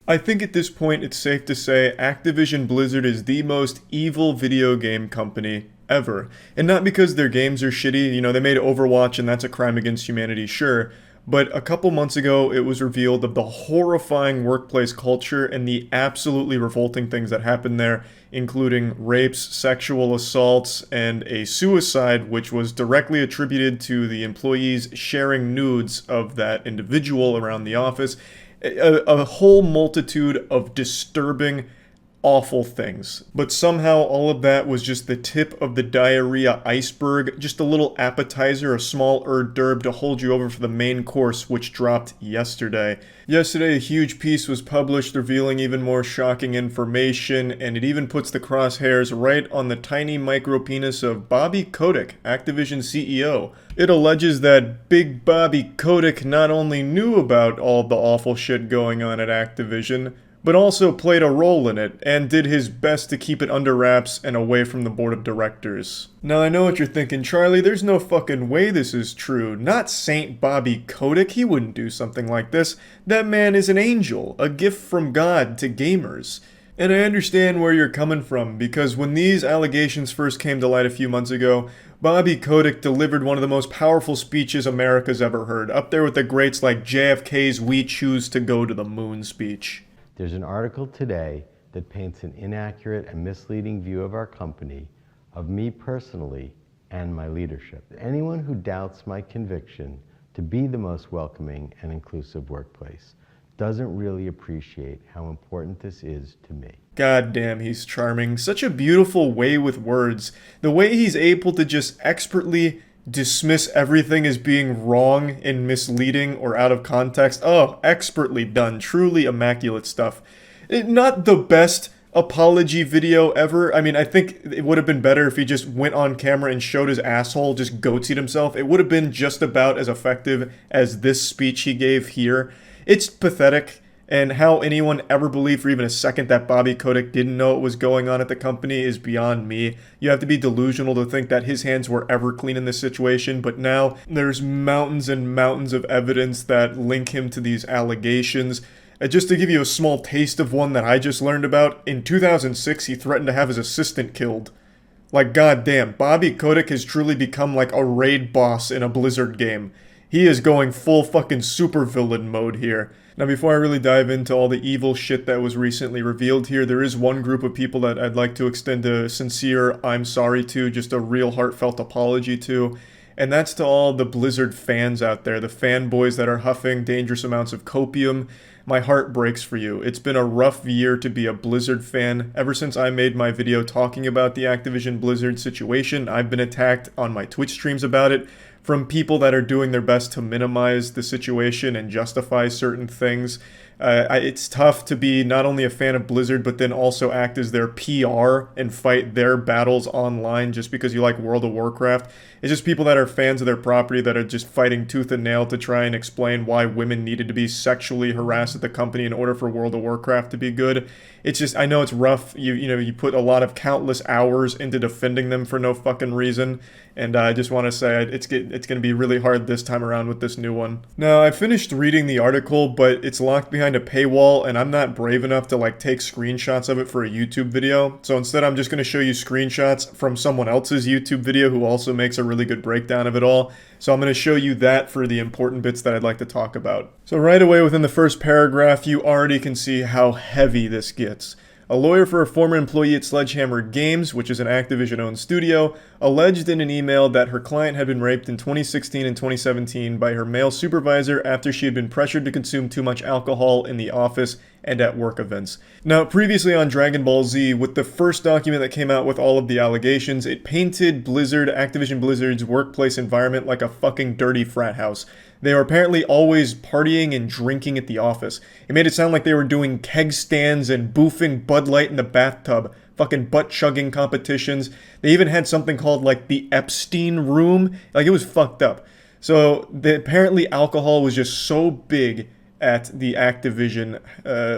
I think at this point it's safe to say Activision Blizzard is the most evil video game company ever. And not because their games are shitty, they made Overwatch and that's a crime against humanity, sure. But a couple months ago, it was revealed of the horrifying workplace culture and the absolutely revolting things that happened there, including rapes, sexual assaults, and a suicide, which was directly attributed to the employees sharing nudes of that individual around the office. A whole multitude of disturbing, awful things. But somehow all of that was just the tip of the diarrhea iceberg, just a little appetizer, a small hors d'oeuvre to hold you over for the main course, which dropped yesterday. Yesterday, a huge piece was published revealing even more shocking information, and it even puts the crosshairs right on the tiny micro penis of Bobby Kotick, Activision CEO. It alleges that Big Bobby Kotick not only knew about all the awful shit going on at Activision, but also played a role in it, and did his best to keep it under wraps and away from the board of directors. Now I know what you're thinking, Charlie, there's no fucking way this is true. Not Saint Bobby Kotick, he wouldn't do something like this. That man is an angel, a gift from God to gamers. And I understand where you're coming from, because when these allegations first came to light a few months ago, Bobby Kotick delivered one of the most powerful speeches America's ever heard, up there with the greats like JFK's "We choose to go to the moon" speech. There's an article today that paints an inaccurate and misleading view of our company, of me personally, and my leadership. Anyone who doubts my conviction to be the most welcoming and inclusive workplace doesn't really appreciate how important this is to me. God damn, he's charming. Such a beautiful way with words. The way he's able to just expertly dismiss everything as being wrong and misleading or out of context. Oh, expertly done. Truly immaculate stuff. Not the best apology video ever. I mean, I think it would have been better if he just went on camera and showed his asshole, just goatsied himself. It would have been just about as effective as this speech he gave here. It's pathetic. And how anyone ever believed for even a second that Bobby Kotick didn't know what was going on at the company is beyond me. You have to be delusional to think that his hands were ever clean in this situation, but now there's mountains and mountains of evidence that link him to these allegations. Just to give you a small taste of one that I just learned about, in 2006 he threatened to have his assistant killed. Like, goddamn, Bobby Kotick has truly become like a raid boss in a Blizzard game. He is going full fucking supervillain mode here. Now, before I really dive into all the evil shit that was recently revealed here, there is one group of people that I'd like to extend a sincere I'm sorry to, just a real heartfelt apology to, and that's to all the Blizzard fans out there, the fanboys that are huffing dangerous amounts of copium. My heart breaks for you. It's been a rough year to be a Blizzard fan. Ever since I made my video talking about the Activision Blizzard situation, I've been attacked on my Twitch streams about it from people that are doing their best to minimize the situation and justify certain things. It's tough to be not only a fan of Blizzard, but then also act as their PR and fight their battles online just because you like World of Warcraft. It's just people that are fans of their property that are just fighting tooth and nail to try and explain why women needed to be sexually harassed at the company in order for World of Warcraft to be good. It's just, I know it's rough. You put a lot of countless hours into defending them for no fucking reason. And I just want to say it's going to be really hard this time around with this new one. Now, I finished reading the article, but it's locked behind a paywall, and I'm not brave enough to take screenshots of it for a YouTube video. So instead, I'm just going to show you screenshots from someone else's YouTube video who also makes a really good breakdown of it all. So I'm going to show you that for the important bits that I'd like to talk about. So right away within the first paragraph, you already can see how heavy this gets. A lawyer for a former employee at Sledgehammer Games, which is an Activision-owned studio, alleged in an email that her client had been raped in 2016 and 2017 by her male supervisor after she had been pressured to consume too much alcohol in the office and at work events. Now, previously on Dragon Ball Z, with the first document that came out with all of the allegations, it painted Activision Blizzard's workplace environment like a fucking dirty frat house. They were apparently always partying and drinking at the office. It made it sound like they were doing keg stands and boofing Bud Light in the bathtub, fucking butt-chugging competitions. They even had something called, the Epstein Room. It was fucked up. So, apparently alcohol was just so big at the Activision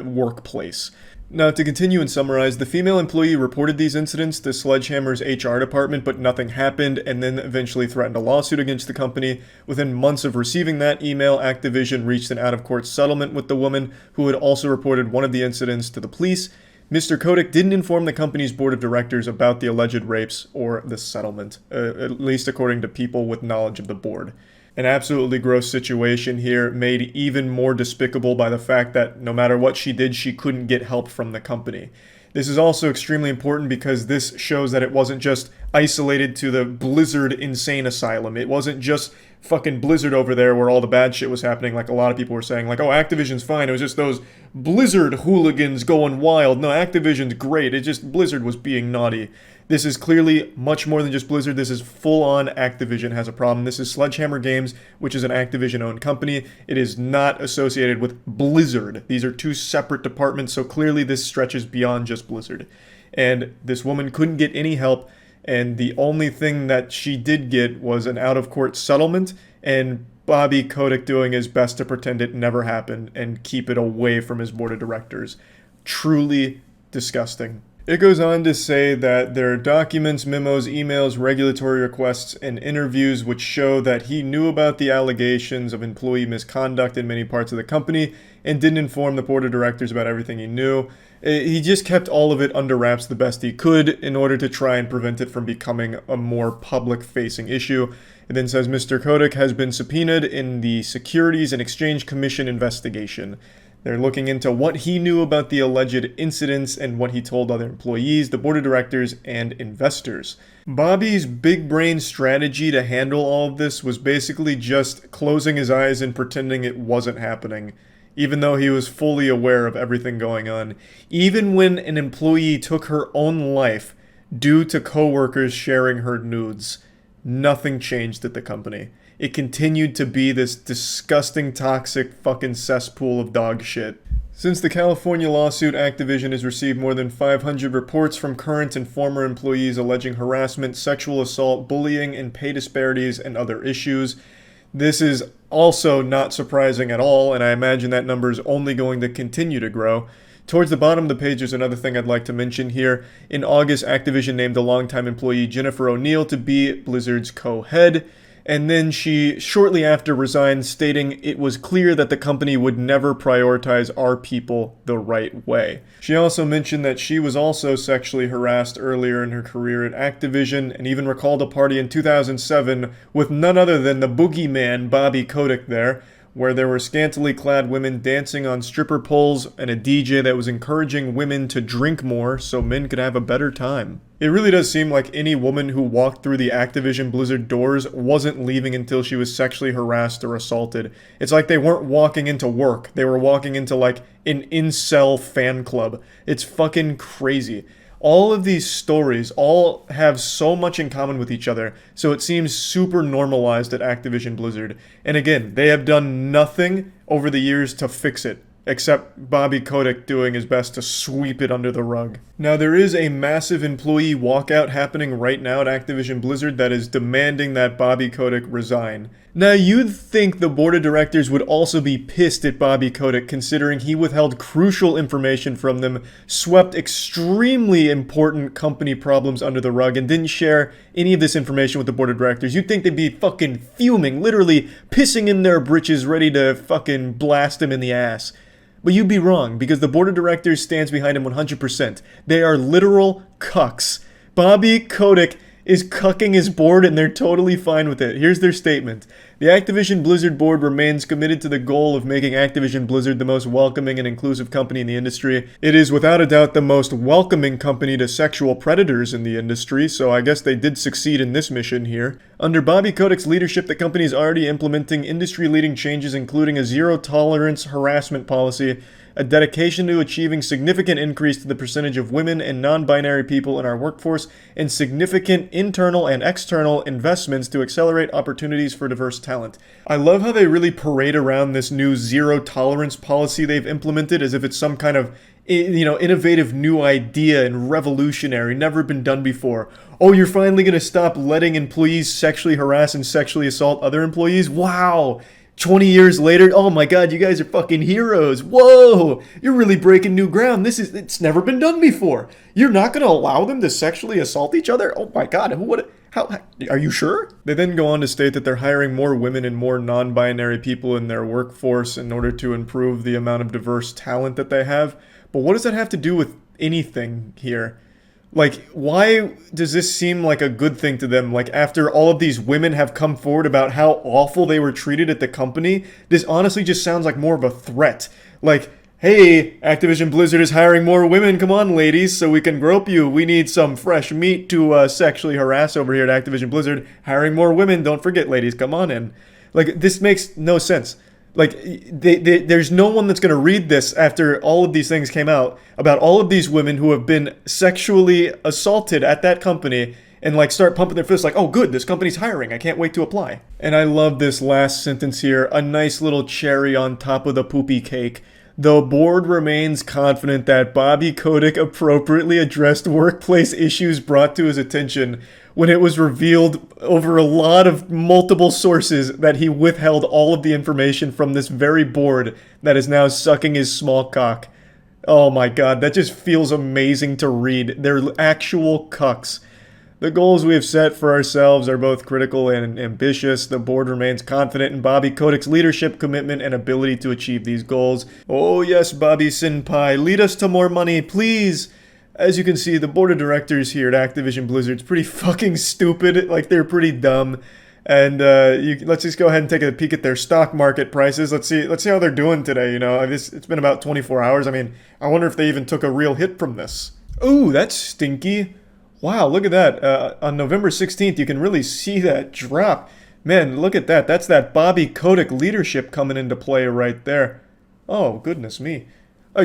workplace. Now, to continue and summarize, the female employee reported these incidents to Sledgehammer's HR department, but nothing happened, and then eventually threatened a lawsuit against the company. Within months of receiving that email, Activision reached an out-of-court settlement with the woman, who had also reported one of the incidents to the police. Mr. Kotick didn't inform the company's board of directors about the alleged rapes or the settlement, at least according to people with knowledge of the board. An absolutely gross situation here, made even more despicable by the fact that no matter what she did, she couldn't get help from the company. This is also extremely important because this shows that it wasn't just isolated to the Blizzard insane asylum. It wasn't just fucking Blizzard over there where all the bad shit was happening, like a lot of people were saying, like, oh, Activision's fine, it was just those Blizzard hooligans going wild. No, Activision's great, it just Blizzard was being naughty. This is clearly much more than just Blizzard. This is full-on Activision has a problem. This is Sledgehammer Games, which is an Activision-owned company. It is not associated with Blizzard. These are two separate departments, so clearly this stretches beyond just Blizzard. And this woman couldn't get any help, and the only thing that she did get was an out-of-court settlement, and Bobby Kotick doing his best to pretend it never happened and keep it away from his board of directors. Truly disgusting. It goes on to say that there are documents, memos, emails, regulatory requests, and interviews which show that he knew about the allegations of employee misconduct in many parts of the company and didn't inform the board of directors about everything he knew. He just kept all of it under wraps the best he could in order to try and prevent it from becoming a more public-facing issue. It then says Mr. Kotick has been subpoenaed in the Securities and Exchange Commission investigation. They're looking into what he knew about the alleged incidents and what he told other employees, the board of directors, and investors. Bobby's big brain strategy to handle all of this was basically just closing his eyes and pretending it wasn't happening, even though he was fully aware of everything going on. Even when an employee took her own life due to coworkers sharing her nudes, nothing changed at the company. It continued to be this disgusting, toxic fucking cesspool of dog shit. Since the California lawsuit, Activision has received more than 500 reports from current and former employees alleging harassment, sexual assault, bullying, and pay disparities and other issues. This is also not surprising at all, and I imagine that number is only going to continue to grow. Towards the bottom of the page, there's another thing I'd like to mention here. In August, Activision named a longtime employee, Jennifer O'Neill, to be Blizzard's co-head. And then she shortly after resigned, stating it was clear that the company would never prioritize our people the right way. She also mentioned that she was also sexually harassed earlier in her career at Activision, and even recalled a party in 2007 with none other than the boogeyman Bobby Kotick there, where there were scantily clad women dancing on stripper poles and a DJ that was encouraging women to drink more so men could have a better time. It really does seem like any woman who walked through the Activision Blizzard doors wasn't leaving until she was sexually harassed or assaulted. It's like they weren't walking into work. They were walking into like an incel fan club. It's fucking crazy. All of these stories all have so much in common with each other, so it seems super normalized at Activision Blizzard. And again, they have done nothing over the years to fix it, except Bobby Kotick doing his best to sweep it under the rug. Now, there is a massive employee walkout happening right now at Activision Blizzard that is demanding that Bobby Kotick resign. Now, you'd think the board of directors would also be pissed at Bobby Kotick, considering he withheld crucial information from them, swept extremely important company problems under the rug, and didn't share any of this information with the board of directors. You'd think they'd be fucking fuming, literally pissing in their britches, ready to fucking blast him in the ass. But you'd be wrong, because the board of directors stands behind him 100%. They are literal cucks. Bobby Kotick is cucking his board, and they're totally fine with it. Here's their statement. The Activision Blizzard board remains committed to the goal of making Activision Blizzard the most welcoming and inclusive company in the industry. It is without a doubt the most welcoming company to sexual predators in the industry, so I guess they did succeed in this mission here. Under Bobby Kotick's leadership, the company is already implementing industry-leading changes, including a zero-tolerance harassment policy, a dedication to achieving significant increase to the percentage of women and non-binary people in our workforce, and significant internal and external investments to accelerate opportunities for diverse talent. I love how they really parade around this new zero-tolerance policy they've implemented as if it's some kind of, innovative new idea and revolutionary, never been done before. Oh, you're finally going to stop letting employees sexually harass and sexually assault other employees? Wow! 20 years later, oh my god, you guys are fucking heroes. Whoa, you're really breaking new ground. It's never been done before. You're not going to allow them to sexually assault each other? Oh my god, how, are you sure? They then go on to state that they're hiring more women and more non-binary people in their workforce in order to improve the amount of diverse talent that they have. But what does that have to do with anything here? Like, why does this seem like a good thing to them? Like, after all of these women have come forward about how awful they were treated at the company, this honestly just sounds like more of a threat. Like, hey, Activision Blizzard is hiring more women. Come on, ladies, so we can grope you. We need some fresh meat to sexually harass over here at Activision Blizzard. Hiring more women. Don't forget, ladies, come on in. Like, this makes no sense. Like, there's no one that's going to read this after all of these things came out about all of these women who have been sexually assaulted at that company and, like, start pumping their fists like, oh, good, this company's hiring. I can't wait to apply. And I love this last sentence here, a nice little cherry on top of the poopy cake. The board remains confident that Bobby Kotick appropriately addressed workplace issues brought to his attention when it was revealed over a lot of multiple sources that he withheld all of the information from this very board that is now sucking his small cock. Oh my god, that just feels amazing to read. They're actual cucks. The goals we have set for ourselves are both critical and ambitious. The board remains confident in Bobby Kotick's leadership, commitment, and ability to achieve these goals. Oh yes, Bobby Senpai, lead us to more money, please! As you can see, the board of directors here at Activision Blizzard's pretty fucking stupid. Like, they're pretty dumb. And let's just go ahead and take a peek at their stock market prices. Let's see how they're doing today, you know. It's been about 24 hours. I mean, I wonder if they even took a real hit from this. Ooh, that's stinky. Wow, look at that. On November 16th, you can really see that drop. Man, look at that. That's that Bobby Kotick leadership coming into play right there. Oh, goodness me.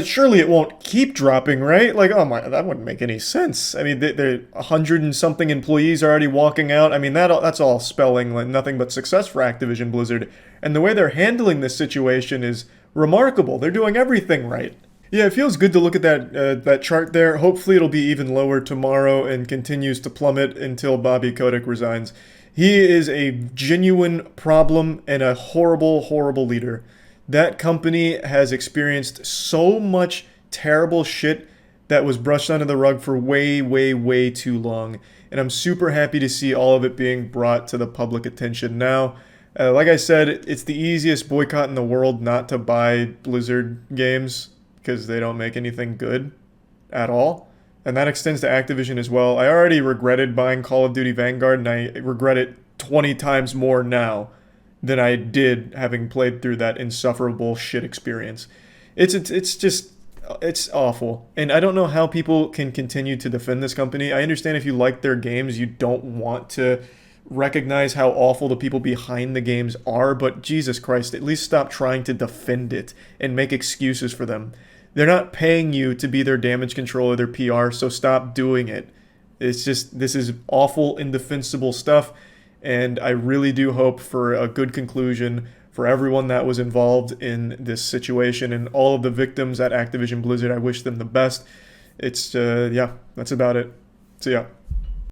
Surely it won't keep dropping, right? Like, oh my, that wouldn't make any sense. I mean, they're 100 and something employees are already walking out. I mean, that's all spelling like nothing but success for Activision Blizzard. And the way they're handling this situation is remarkable. They're doing everything right. Yeah, it feels good to look at that chart there. Hopefully it'll be even lower tomorrow and continues to plummet until Bobby Kotick resigns. He is a genuine problem and a horrible, horrible leader. That company has experienced so much terrible shit that was brushed under the rug for way, way, way too long. And I'm super happy to see all of it being brought to the public attention now. Like I said, it's the easiest boycott in the world not to buy Blizzard games, because they don't make anything good at all. And that extends to Activision as well. I already regretted buying Call of Duty Vanguard, and I regret it 20 times more now than I did having played through that insufferable shit experience. It's awful. And I don't know how people can continue to defend this company. I understand if you like their games, you don't want to recognize how awful the people behind the games are, but Jesus Christ, at least stop trying to defend it and make excuses for them. They're not paying you to be their damage control or their PR, so stop doing it. It's just, this is awful, indefensible stuff, and I really do hope for a good conclusion for everyone that was involved in this situation and all of the victims at Activision Blizzard. I wish them the best. Yeah, that's about it. See ya.